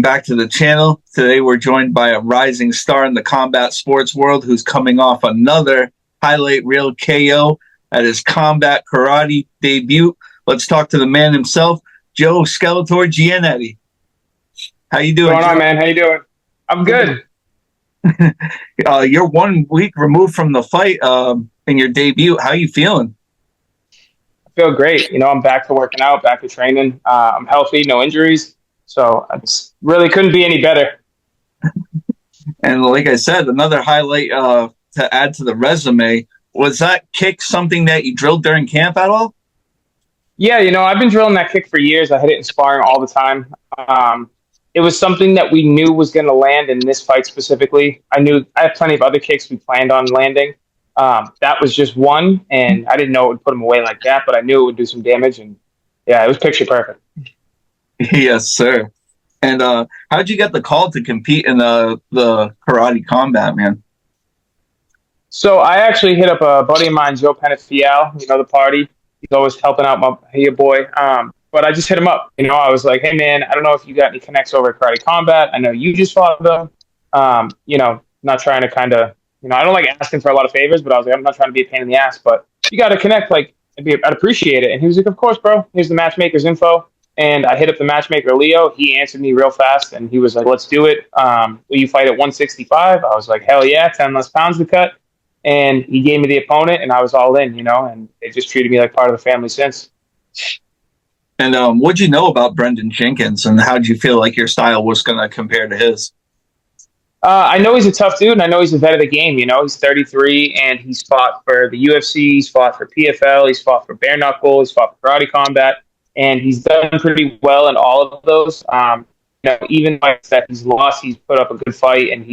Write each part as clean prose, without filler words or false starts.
welcome back to the channel. Today we're joined by a rising star in the combat sports world who's coming off another highlight reel KO at his combat karate debut. Let's talk to the man himself, Joe Skeletor Giannetti. How you doing, What's going Joe? on, man? How you doing? I'm good. You're 1 week removed from the fight in your debut. How you feeling? I feel great. I'm back to working out, back to training. I'm healthy, no injuries. So I just really couldn't be any better. And like I said, another highlight to add to the resume. Was that kick something that you drilled during camp at all? Yeah, I've been drilling that kick for years. I hit it in sparring all the time. It was something that we knew was going to land in this fight specifically. I had plenty of other kicks we planned on landing. That was just one, and I didn't know it would put him away like that, but I knew it would do some damage. And yeah, it was picture perfect. Yes, sir. And how'd you get the call to compete in the karate combat, man? So I actually hit up a buddy of mine, Joe Penafiel, the party. He's always helping out your boy. But I just hit him up. I was like, hey, man, I don't know if you got any connects over at Karate Combat. I know you just fought them. Not trying to kind of, I don't like asking for a lot of favors, but I was like, I'm not trying to be a pain in the ass, but you got to connect. Like, I'd appreciate it. And he was like, of course, bro. Here's the matchmaker's info. And I hit up the matchmaker, Leo. He answered me real fast, and he was like, let's do it. Will you fight at 165? I was like, hell yeah, 10 less pounds to cut. And he gave me the opponent, and I was all in, and they just treated me like part of the family since. And what'd you know about Brendan Jenkins, and how'd you feel like your style was going to compare to his? I know he's a tough dude, and I know he's a vet of the game. He's 33, and he's fought for the UFC, he's fought for PFL, he's fought for bare knuckle, he's fought for karate combat, and he's done pretty well in all of those. Even fights that he's lost, he's put up a good fight, and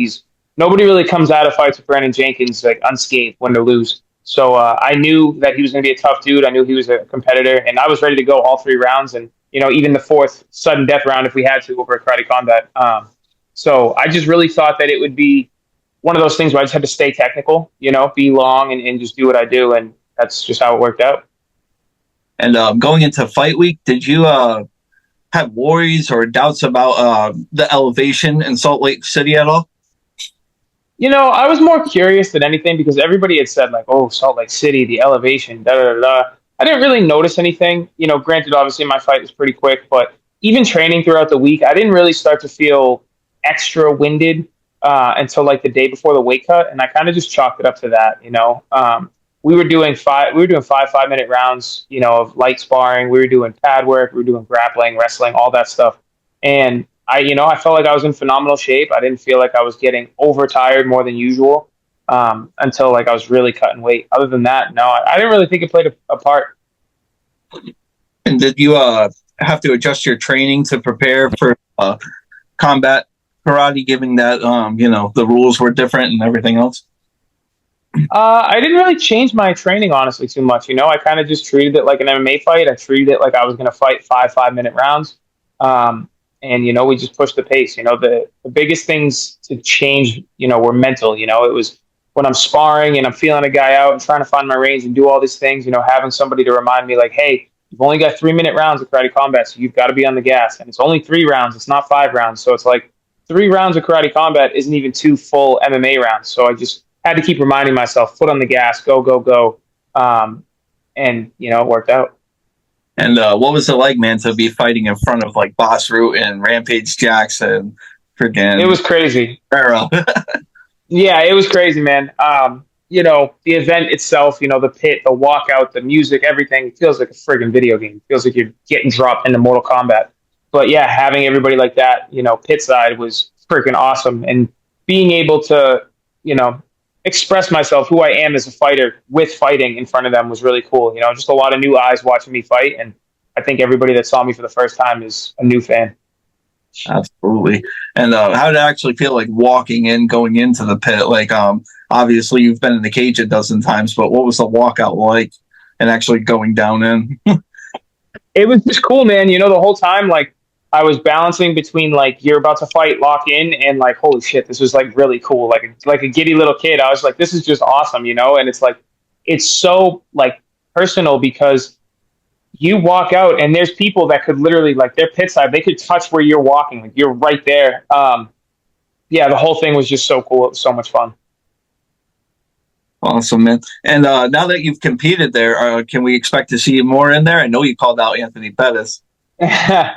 nobody really comes out of fights with Brendan Jenkins like unscathed, win or lose. So I knew that he was going to be a tough dude. I knew he was a competitor, and I was ready to go all 3 rounds, and even the 4th sudden death round if we had to over at Karate Combat. So I just really thought that it would be one of those things where I just had to stay technical, be long and just do what I do, and that's just how it worked out. And going into fight week, did you have worries or doubts about the elevation in Salt Lake City at all? I was more curious than anything because everybody had said, like, oh, Salt Lake City, the elevation, da-da-da-da. I didn't really notice anything. Granted, obviously, my fight was pretty quick, but even training throughout the week, I didn't really start to feel extra winded until, like, the day before the weight cut, and I kind of just chalked it up to that, We were doing 5-minute rounds, of light sparring. We were doing pad work. We were doing grappling, wrestling, all that stuff. And I felt like I was in phenomenal shape. I didn't feel like I was getting overtired more than usual until like I was really cutting weight. Other than that, no, I didn't really think it played a part. And did you have to adjust your training to prepare for combat karate, given that the rules were different and everything else? I didn't really change my training honestly too much. I kind of just treated it like an MMA fight. I treated it like I was going to fight 5-minute rounds. And, we just pushed the pace. The biggest things to change, were mental. It was when I'm sparring and I'm feeling a guy out and trying to find my range and do all these things, having somebody to remind me like, hey, you've only got 3-minute rounds of karate combat, so you've got to be on the gas. And it's only 3 rounds. It's not 5 rounds. So it's like 3 rounds of karate combat isn't even 2 full MMA rounds. So I just had to keep reminding myself, foot on the gas, go, go, go. And, it worked out. And what was it like, man, to be fighting in front of like Boss Root and Rampage Jackson? It was crazy. Pharaoh. Yeah, it was crazy, man. The event itself, the pit, the walkout, the music, everything, it feels like a friggin' video game. It feels like you're getting dropped into Mortal Kombat. But yeah, having everybody like that, pit side was freaking awesome. And being able to, express myself, who I am as a fighter with fighting in front of them was really cool. Just a lot of new eyes watching me fight. And I think everybody that saw me for the first time is a new fan. Absolutely. And how did it actually feel like going into the pit? Like, obviously you've been in the cage a dozen times, but what was the walkout like and actually going down in? It was just cool, man. The whole time, like, I was balancing between like you're about to fight, lock in, and like holy shit, this was like really cool. Like a giddy little kid, I was like, this is just awesome, And it's like it's so like personal because you walk out and there's people that could literally, like, their pit side, they could touch where you're walking. Like, you're right there. Yeah, the whole thing was just so cool. It was so much fun. Awesome, man. And now that you've competed there, can we expect to see you more in there? I know you called out Anthony Pettis. Yeah,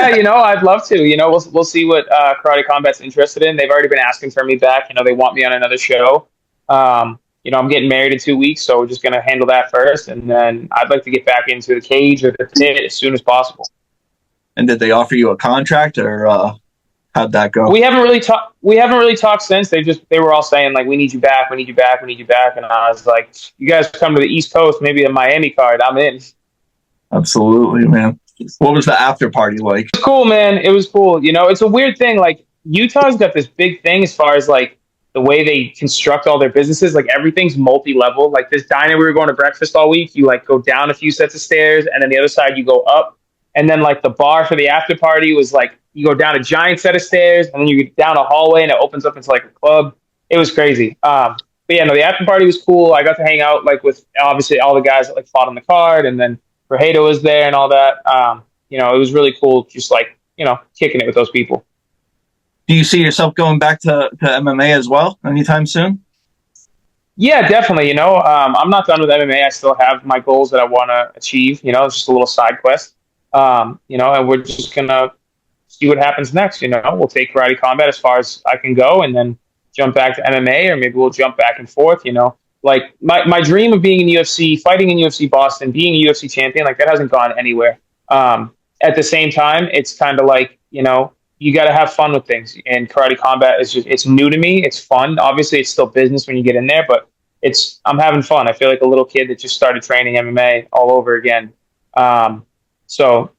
I'd love to. We'll see what Karate Combat's interested in. They've already been asking for me back. They want me on another show. I'm getting married in 2 weeks, so we're just gonna handle that first, and then I'd like to get back into the cage or the pit as soon as possible. And did they offer you a contract, or how'd that go? We haven't really talked. We haven't really talked since. They were all saying, like, we need you back, we need you back, we need you back, and I was like, you guys come to the East Coast, maybe a Miami card, I'm in. Absolutely, man. What was the after party like? It was cool, man. It was cool. It's a weird thing. Like, Utah's got this big thing as far as, like, the way they construct all their businesses. Like, everything's multi-level. Like, this diner we were going to breakfast all week, you, like, go down a few sets of stairs, and then the other side you go up. And then, like, the bar for the after party was like, you go down a giant set of stairs, and then you get down a hallway, and it opens up into, like, a club. It was crazy. But yeah, no, the after party was cool. I got to hang out, like, with obviously all the guys that, like, fought on the card, and then Rajeda was there and all that. It was really cool, just, like, kicking it with those people. Do you see yourself going back to MMA as well anytime soon? Yeah, definitely. I'm not done with MMA. I still have my goals that I want to achieve. It's just a little side quest. And we're just gonna see what happens next. We'll take Karate Combat as far as I can go, and then jump back to MMA, or maybe we'll jump back and forth. Like, my dream of being in UFC, fighting in UFC Boston, being a UFC champion, like, that hasn't gone anywhere. At the same time, it's kind of like, you got to have fun with things. And Karate Combat it's new to me. It's fun. Obviously, it's still business when you get in there, but I'm having fun. I feel like a little kid that just started training MMA all over again. So,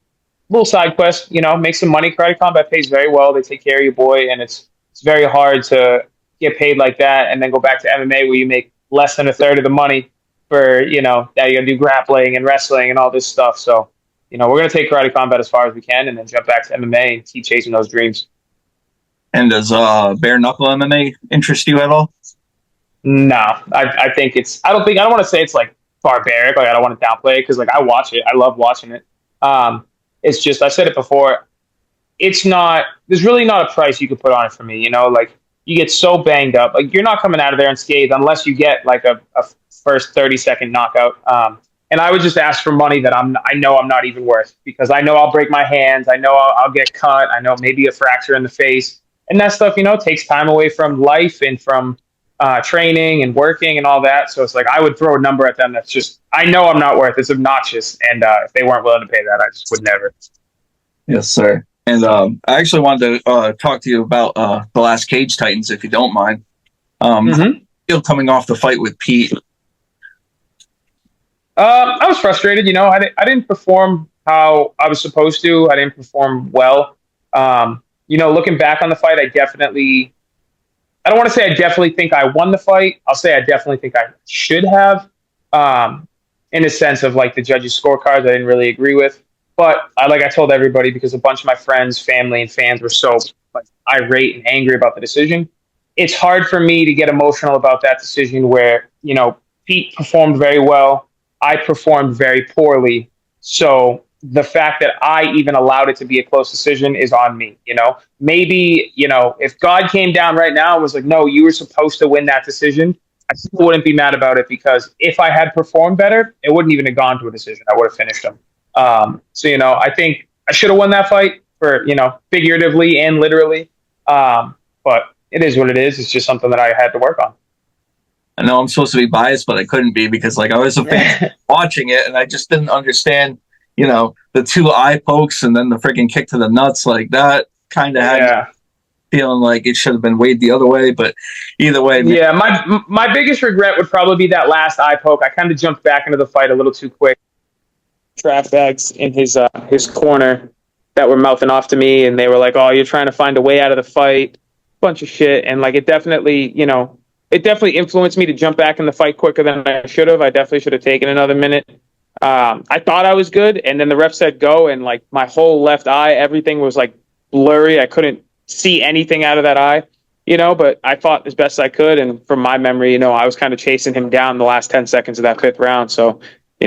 little side quest, make some money. Karate Combat pays very well. They take care of your boy, and it's very hard to get paid like that and then go back to MMA where you make less than a third of the money for, now you're going to do grappling and wrestling and all this stuff. So, we're going to take Karate Combat as far as we can, and then jump back to MMA and keep chasing those dreams. And does bare knuckle MMA interest you at all? No, I think I don't want to say it's, like, barbaric. Like, I don't want to downplay it, because, like, I watch it. I love watching it. It's just, I said it before, there's really not a price you could put on it for me. Like, you get so banged up. Like, you're not coming out of there unscathed unless you get, like, a first 30-second knockout. And I would just ask for money that I know I'm not even worth, because I know I'll break my hands. I know I'll get cut. I know maybe a fracture in the face. And that stuff, takes time away from life and from training and working and all that. So it's like, I would throw a number at them that's just, I know I'm not worth. It's obnoxious. And if they weren't willing to pay that, I just would never. Yes, sir. And I actually wanted to talk to you about the last Cage Titans, if you don't mind. Still coming off the fight with Pete. I was frustrated. I didn't perform how I was supposed to. I didn't perform well. Looking back on the fight, I don't want to say I definitely think I won the fight. I'll say I definitely think I should have, in a sense of, like, the judges' scorecards I didn't really agree with. But I told everybody, because a bunch of my friends, family, and fans were so, like, irate and angry about the decision. It's hard for me to get emotional about that decision where, Pete performed very well. I performed very poorly. So the fact that I even allowed it to be a close decision is on me. Maybe, if God came down right now and was like, no, you were supposed to win that decision, I still wouldn't be mad about it, because if I had performed better, it wouldn't even have gone to a decision. I would have finished him. I think I should have won that fight, for, figuratively and literally. But it is what it is. It's just something that I had to work on. I know I'm supposed to be biased, but I couldn't be, because, like, I was a fan watching it, and I just didn't understand, the two eye pokes and then the freaking kick to the nuts. Like, that kind of had me feeling like it should have been weighed the other way. But either way, yeah, my biggest regret would probably be that last eye poke. I kind of jumped back into the fight a little too quick. Trap bags in his corner that were mouthing off to me, and they were like, "Oh, you're trying to find a way out of the fight," bunch of shit. And, like, it definitely influenced me to jump back in the fight quicker than I should have. I definitely should have taken another minute. I thought I was good, and then the ref said go, and, like, my whole left eye, everything was, like, blurry. I couldn't see anything out of that eye, but I fought as best I could. And from my memory, I was kind of chasing him down the last 10 seconds of that fifth round. So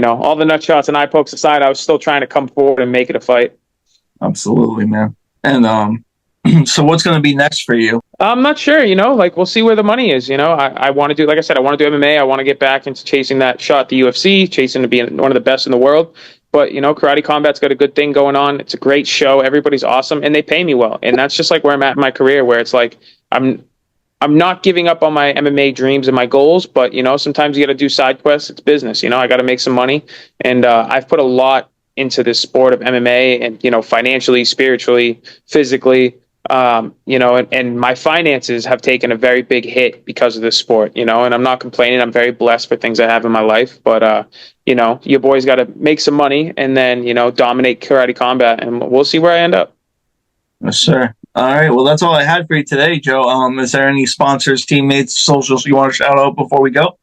all the nut shots and eye pokes aside, I was still trying to come forward and make it a fight. Absolutely, man. And so what's going to be next for you? I'm not sure, like we'll see where the money is. I want to do, like I said, I want to do MMA. I want to get back into chasing that shot at the UFC, chasing to be one of the best in the world. But, Karate Combat's got a good thing going on. It's a great show. Everybody's awesome and they pay me well. And that's just like where I'm at in my career, where it's like, I'm not giving up on my MMA dreams and my goals, but sometimes you got to do side quests. It's business. I got to make some money, and I've put a lot into this sport of MMA, and financially, spiritually, physically, and my finances have taken a very big hit because of this sport. And I'm not complaining. I'm very blessed for things I have in my life, but your boy's got to make some money and then dominate Karate Combat, and we'll see where I end up. Yes, sir. All right. Well, that's all I had for you today, Joe. Is there any sponsors, teammates, socials you want to shout out before we go?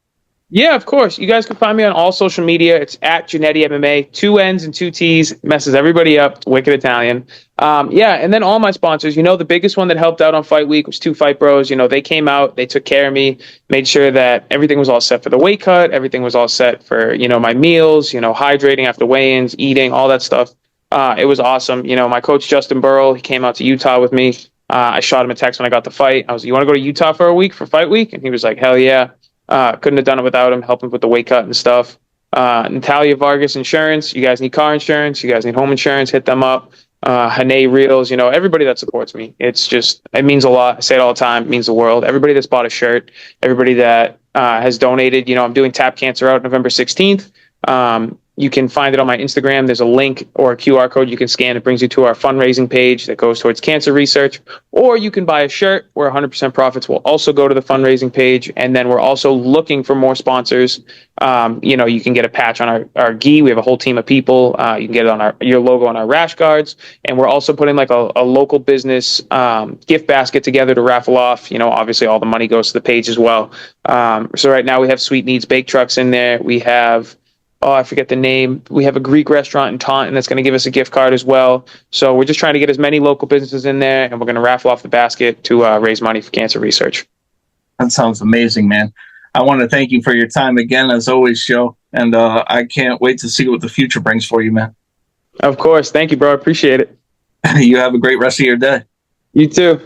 Yeah, of course. You guys can find me on all social media. It's at Giannetti MMA, 2 N's and 2 T's. Messes everybody up. Wicked Italian. And then all my sponsors. The biggest one that helped out on Fight Week was 2 Fight Bros. They came out, they took care of me, made sure that everything was all set for the weight cut. Everything was all set for, my meals, hydrating after weigh-ins, eating, all that stuff. It was awesome. My coach, Justin Burrell, he came out to Utah with me. I shot him a text when I got the fight. I was like, you want to go to Utah for a week for Fight Week? And he was like, hell yeah. Couldn't have done it without him, helping with the weight cut and stuff. Natalia Vargas Insurance. You guys need car insurance. You guys need home insurance. Hit them up. Hane Reels, everybody that supports me. It means a lot. I say it all the time. It means the world. Everybody that's bought a shirt, everybody that has donated. I'm doing Tap Cancer out November 16th. You can find it on my Instagram. There's a link or a QR code you can scan. It brings you to our fundraising page that goes towards cancer research. Or you can buy a shirt where 100% profits will also go to the fundraising page. And then we're also looking for more sponsors. You can get a patch on our gi. We have a whole team of people. You can get it on your logo on our rash guards. And we're also putting like a local business gift basket together to raffle off. Obviously all the money goes to the page as well. So right now we have Sweet Needs Bake Trucks in there. We have I forget the name. We have a Greek restaurant in Taunton that's going to give us a gift card as well. So we're just trying to get as many local businesses in there, and we're going to raffle off the basket to raise money for cancer research. That sounds amazing, man. I want to thank you for your time again, as always, Joe. And I can't wait to see what the future brings for you, man. Of course. Thank you, bro. I appreciate it. You have a great rest of your day. You too.